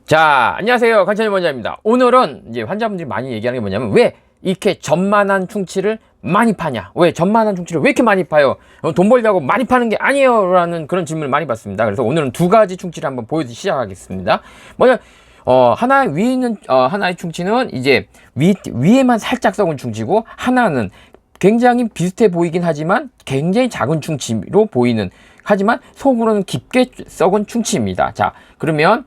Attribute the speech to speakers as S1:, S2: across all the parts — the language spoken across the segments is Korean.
S1: 자, 안녕하세요. 관찰 원장입니다. 오늘은 이제 환자분들이 많이 얘기하는 게 뭐냐면, 왜 이렇게 전만한 충치를 많이 파냐? 왜 전만한 충치를 왜 이렇게 많이 파요? 돈 벌려고 많이 파는 게 아니에요. 라는 그런 질문을 많이 받습니다. 그래서 오늘은 두 가지 충치를 한번 보여드리기 시작하겠습니다. 먼저, 하나 위에 있는, 하나의 충치는 이제 위에만 살짝 썩은 충치고, 하나는 굉장히 비슷해 보이긴 하지만 굉장히 작은 충치로 보이는, 하지만 속으로는 깊게 썩은 충치입니다. 자, 그러면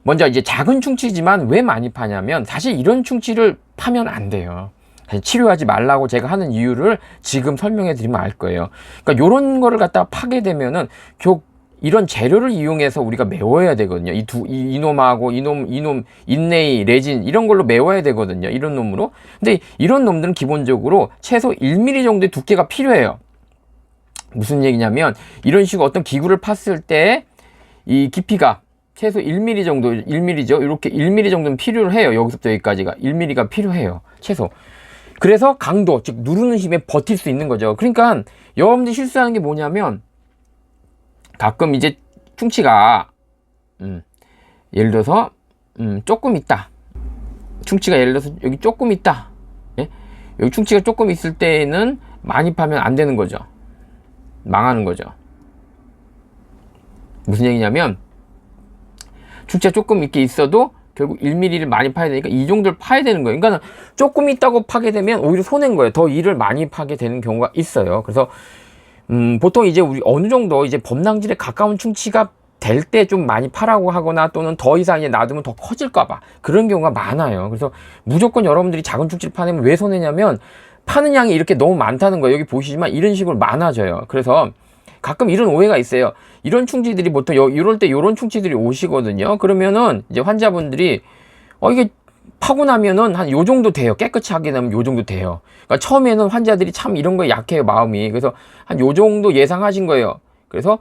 S1: 먼저 이제 작은 충치지만 왜 많이 파냐면, 사실 이런 충치를 파면 안 돼요. 사실 치료하지 말라고 제가 하는 이유를 지금 설명해 드리면 알 거예요. 그러니까 요런 거를 갖다가 파게 되면은 이런 재료를 이용해서 우리가 메워야 되거든요. 이놈하고 이놈 인네이 레진 이런 걸로 메워야 되거든요. 이런 놈으로. 근데 이런 놈들은 기본적으로 최소 1mm 정도의 두께가 필요해요. 무슨 얘기냐면, 이런 식으로 어떤 기구를 팠을 때 이 깊이가 최소 1mm 정도, 1mm죠. 이렇게 1mm 정도는 필요를 해요. 여기서부터 여기까지가 1mm가 필요해요. 최소. 그래서 강도, 즉 누르는 힘에 버틸 수 있는 거죠. 그러니까 여러분들이 실수하는 게 뭐냐면, 가끔 이제 충치가 예를 들어서 조금 있다. 충치가 예를 들어서 여기 조금 있다. 예? 여기 충치가 조금 있을 때는 많이 파면 안 되는 거죠. 망하는 거죠. 무슨 얘기냐면, 충치가 조금 이렇게 있어도 결국 1mm를 많이 파야 되니까 이 정도를 파야 되는 거예요. 그러니까 조금 있다고 파게 되면 오히려 손해인 거예요. 더 일을 많이 파게 되는 경우가 있어요. 그래서 보통 이제 우리 어느 정도 이제 범랑질에 가까운 충치가 될 때 좀 많이 파라고 하거나, 또는 더 이상 이제 놔두면 더 커질까봐 그런 경우가 많아요. 그래서 무조건 여러분들이 작은 충치를 파내면 왜 손해냐면, 파는 양이 이렇게 너무 많다는 거예요. 여기 보시지만 이런 식으로 많아져요. 그래서 가끔 이런 오해가 있어요. 이런 충치들이 보통 이럴 때 이런 충치들이 오시거든요. 그러면은 이제 환자분들이 이게 파고 나면은 한 요 정도 돼요. 깨끗이 하게 되면 요 정도 돼요. 그러니까 처음에는 환자들이 참 이런 거에 약해요, 마음이. 그래서 한 요 정도 예상하신 거예요. 그래서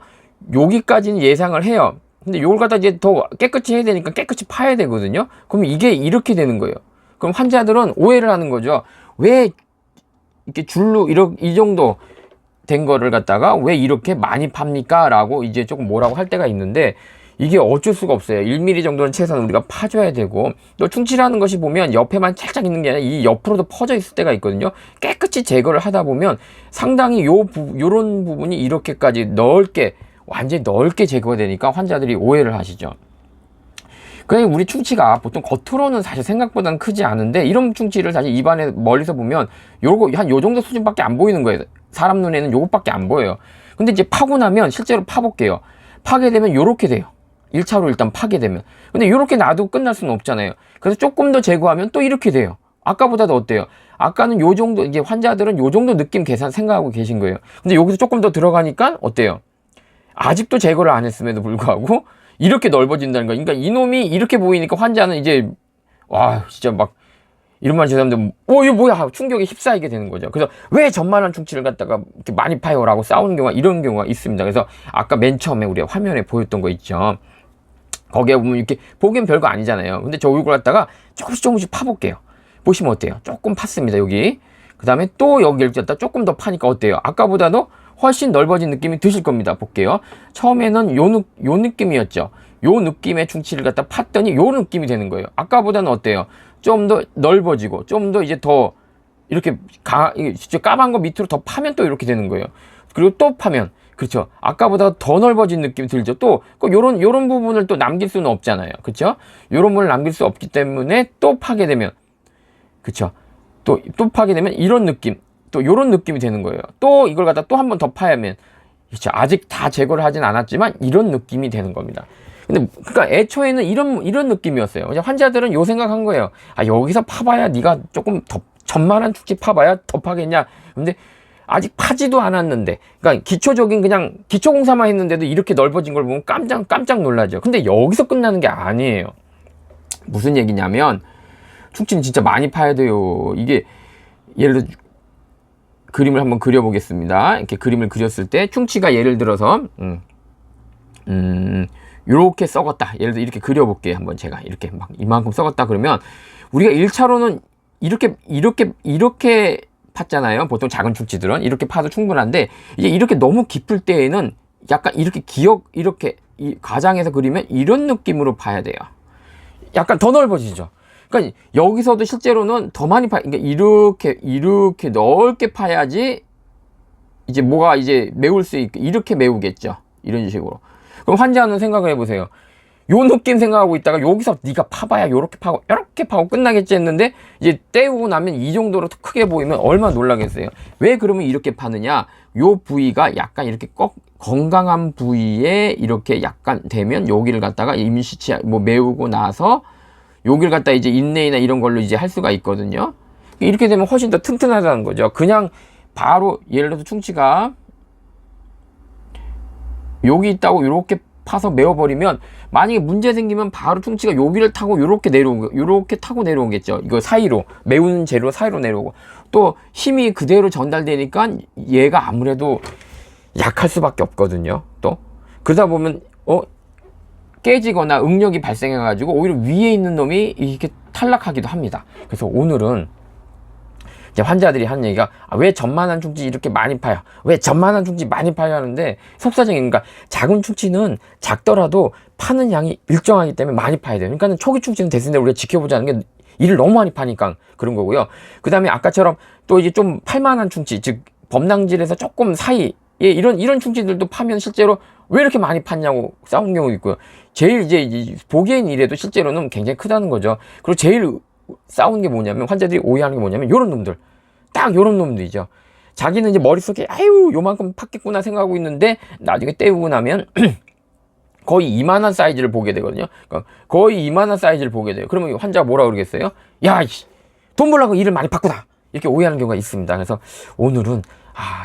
S1: 여기까지는 예상을 해요. 근데 요걸 갖다 이제 더 깨끗이 해야 되니까 깨끗이 파야 되거든요. 그럼 이게 이렇게 되는 거예요. 그럼 환자들은 오해를 하는 거죠. 왜 이렇게 줄로 이 정도 된 거를 갖다가 왜 이렇게 많이 팝니까? 라고 이제 조금 뭐라고 할 때가 있는데, 이게 어쩔 수가 없어요. 1mm 정도는 최소한 우리가 파줘야 되고, 또 충치라는 것이 보면 옆에만 살짝 있는 게 아니라 이 옆으로도 퍼져 있을 때가 있거든요. 깨끗이 제거를 하다 보면 상당히 요런 부분이 이렇게까지 완전히 넓게 제거가 되니까 환자들이 오해를 하시죠. 그래, 우리 충치가 보통 겉으로는 사실 생각보다는 크지 않은데, 이런 충치를 사실 입안에 멀리서 보면 한 요 정도 수준밖에 안 보이는 거예요. 사람 눈에는 요것밖에 안 보여요. 근데 이제 파고 나면 실제로 파볼게요. 파게 되면 요렇게 돼요. 1차로 일단 파게 되면. 근데 요렇게 놔도 끝날 수는 없잖아요. 그래서 조금 더 제거하면 또 이렇게 돼요. 아까보다도 어때요? 아까는 요 정도, 이제 환자들은 요 정도 느낌 계산 생각하고 계신 거예요. 근데 여기서 조금 더 들어가니까 어때요? 아직도 제거를 안 했음에도 불구하고 이렇게 넓어진다는 거예요. 그러니까 이놈이 이렇게 보이니까 환자는 이제, 와, 진짜 막, 이런 말 죄송한데, 이거 뭐야? 충격에 휩싸이게 되는 거죠. 그래서 왜 전만한 충치를 갖다가 이렇게 많이 파요? 라고 싸우는 경우가, 이런 경우가 있습니다. 그래서 아까 맨 처음에 우리가 화면에 보였던 거 있죠. 거기에 보면 이렇게 보기엔 별거 아니잖아요. 근데 저 얼굴 갖다가 조금씩 파볼게요. 보시면 어때요? 조금 팠습니다, 여기. 그 다음에 또 여기를 갖다 조금 더 파니까 어때요? 아까보다도 훨씬 넓어진 느낌이 드실 겁니다. 볼게요. 처음에는 요 느낌이었죠. 요 느낌의 충치를 갖다 팠더니 요 느낌이 되는 거예요. 아까보다는 어때요? 좀 더 넓어지고, 좀 더 이제 더 이렇게 진짜 까만 거 밑으로 더 파면 또 이렇게 되는 거예요. 그리고 또 파면, 그렇죠. 아까보다 더 넓어진 느낌이 들죠. 또 요런 부분을 또 남길 수는 없잖아요. 그렇죠? 요런 부분을 남길 수 없기 때문에 또 파게 되면, 그렇죠. 또 파게 되면 이런 느낌, 또 요런 느낌이 되는 거예요. 또 이걸 갖다 또 한 번 더 파야면, 그렇죠. 아직 다 제거를 하진 않았지만 이런 느낌이 되는 겁니다. 근데 그러니까 애초에는 이런 느낌이었어요. 환자들은 요 생각한 거예요. 여기서 파봐야 네가 조금 더 전만한 충치 파봐야 더 파겠냐. 근데 아직 파지도 않았는데, 그러니까 기초적인 그냥 기초 공사만 했는데도 이렇게 넓어진 걸 보면 깜짝 놀라죠. 근데 여기서 끝나는 게 아니에요. 무슨 얘기냐면, 충치는 진짜 많이 파야 돼요. 이게 예를 들어 그림을 한번 그려보겠습니다. 이렇게 그림을 그렸을 때 충치가 예를 들어서 요렇게 썩었다. 예를 들어 이렇게 그려볼게요. 한번 제가 이렇게 막 이만큼 썩었다 그러면, 우리가 1차로는 이렇게 팠잖아요. 보통 작은 충치들은 이렇게 파도 충분한데, 이제 이렇게 너무 깊을 때에는 약간 이렇게 이렇게 이 과장해서 그리면 이런 느낌으로 파야 돼요. 약간 더 넓어지죠. 그러니까 여기서도 실제로는 더 많이 그러니까 이렇게 넓게 파야지 이제 뭐가 이제 메울 수 있게 이렇게 메우겠죠. 이런 식으로. 그럼 환자는 생각을 해보세요. 요 느낌 생각하고 있다가 여기서 네가 파봐야 요렇게 파고 이렇게 파고 끝나겠지 했는데 이제 떼우고 나면 이 정도로 크게 보이면 얼마나 놀라겠어요. 왜 그러면 이렇게 파느냐? 요 부위가 약간 이렇게 건강한 부위에 이렇게 약간 되면 여기를 갖다가 임시치 뭐 메우고 나서 여기를 갖다 이제 인내이나 이런 걸로 이제 할 수가 있거든요. 이렇게 되면 훨씬 더 튼튼하다는 거죠. 그냥 바로 예를 들어서 충치가 여기 있다고 이렇게 파서 메워버리면 만약에 문제 생기면 바로 충치가 여기를 타고 요렇게 타고 내려오겠죠. 이거 사이로 메우는 재료 사이로 내려오고 또 힘이 그대로 전달되니까 얘가 아무래도 약할 수밖에 없거든요. 또 그러다 보면 깨지거나 응력이 발생해 가지고 오히려 위에 있는 놈이 이렇게 탈락하기도 합니다. 그래서 오늘은 이제 환자들이 하는 얘기가 왜 전만한 충치 이렇게 많이 파요? 왜 전만한 충치 많이 파요? 하는데 속사정이 그러니까 작은 충치는 작더라도 파는 양이 일정하기 때문에 많이 파야 돼요. 그러니까 초기 충치는 됐을 때 우리가 지켜보자는 게 일을 너무 많이 파니까 그런 거고요. 그 다음에 아까처럼 또 이제 좀 팔만한 충치, 즉 범낭질에서 조금 사이 이런 충치들도 파면 실제로 왜 이렇게 많이 팠냐고 싸우는 경우도 있고요. 제일 이제 보기엔 이래도 실제로는 굉장히 크다는 거죠. 그리고 제일 싸우는 게 뭐냐면 환자들이 오해하는 게 뭐냐면 요런 놈들, 딱 요런 놈들이죠. 자기는 이제 머릿속에 아유 요만큼 팠겠구나 생각하고 있는데 나중에 떼우고 나면 거의 이만한 사이즈를 보게 되거든요. 그러니까 거의 이만한 사이즈를 보게 돼요. 그러면 환자가 뭐라 그러겠어요? 야, 돈 벌라고 일을 많이 팠구나. 이렇게 오해하는 경우가 있습니다. 그래서 오늘은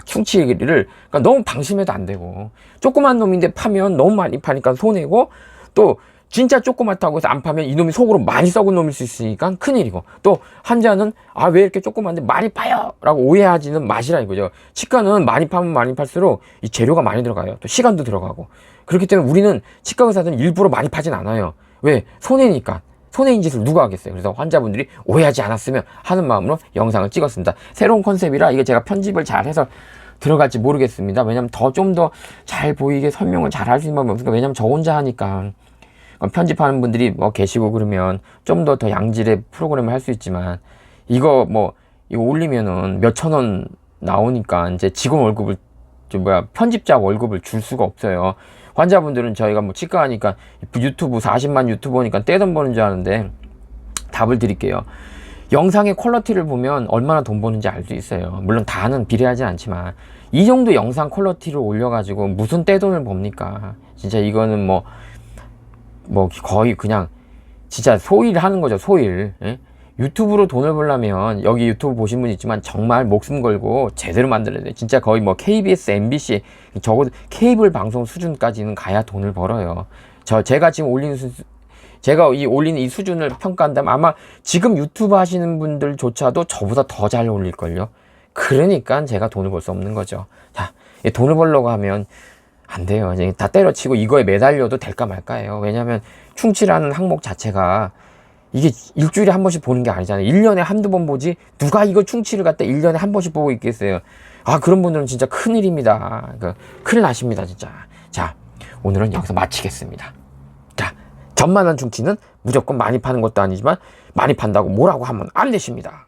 S1: 충치를 그러니까 너무 방심해도 안 되고 조그만 놈인데 파면 너무 많이 파니까 손해고 또 진짜 조그맣다고 해서 안 파면 이놈이 속으로 많이 썩은 놈일 수 있으니까 큰일이고 또 환자는 왜 이렇게 조그만데 많이 파요? 라고 오해하지는 마시라 이거죠. 치과는 많이 파면 많이 팔수록 이 재료가 많이 들어가요. 또 시간도 들어가고 그렇기 때문에 우리는 치과 의사들은 일부러 많이 파진 않아요. 왜? 손해니까. 손해인 짓을 누가 하겠어요. 그래서 환자분들이 오해하지 않았으면 하는 마음으로 영상을 찍었습니다. 새로운 컨셉이라 이게 제가 편집을 잘 해서 들어갈지 모르겠습니다. 왜냐면 좀 더 잘 보이게 설명을 잘 할 수 있는 방법이 없으니까. 왜냐면 저 혼자 하니까 편집하는 분들이 뭐 계시고 그러면 좀 더 양질의 프로그램을 할 수 있지만 이거 올리면은 몇천 원 나오니까 이제 직원 월급을 편집자 월급을 줄 수가 없어요. 환자분들은 저희가 뭐 치과 하니까 유튜브 40만 유튜버니까 떼돈 버는 줄 아는데 답을 드릴게요. 영상의 퀄리티를 보면 얼마나 돈 버는지 알 수 있어요. 물론 다는 비례하지 않지만 이 정도 영상 퀄리티를 올려가지고 무슨 떼돈을 법니까? 진짜 이거는 뭐 거의 그냥 진짜 소일 하는 거죠. 소일. 예? 유튜브로 돈을 벌려면 여기 유튜브 보신 분 있지만 정말 목숨 걸고 제대로 만들어야 돼요. 진짜 거의 뭐 KBS, MBC 적어도 케이블 방송 수준까지는 가야 돈을 벌어요. 제가 지금 올리는 이 수준을 평가한다면 아마 지금 유튜브 하시는 분들조차도 저보다 더 잘 올릴걸요. 그러니까 제가 돈을 벌 수 없는 거죠. 자, 돈을 벌려고 하면 안 돼요. 이제 다 때려치고 이거에 매달려도 될까 말까예요. 왜냐하면 충치라는 항목 자체가 이게 일주일에 한 번씩 보는 게 아니잖아요. 1년에 한두 번 보지 누가 이거 충치를 갖다 1년에 한 번씩 보고 있겠어요. 그런 분들은 진짜 큰일입니다. 큰일 나십니다 진짜. 자, 오늘은 여기서 마치겠습니다. 자, 전만한 충치는 무조건 많이 파는 것도 아니지만 많이 판다고 뭐라고 하면 안 되십니다.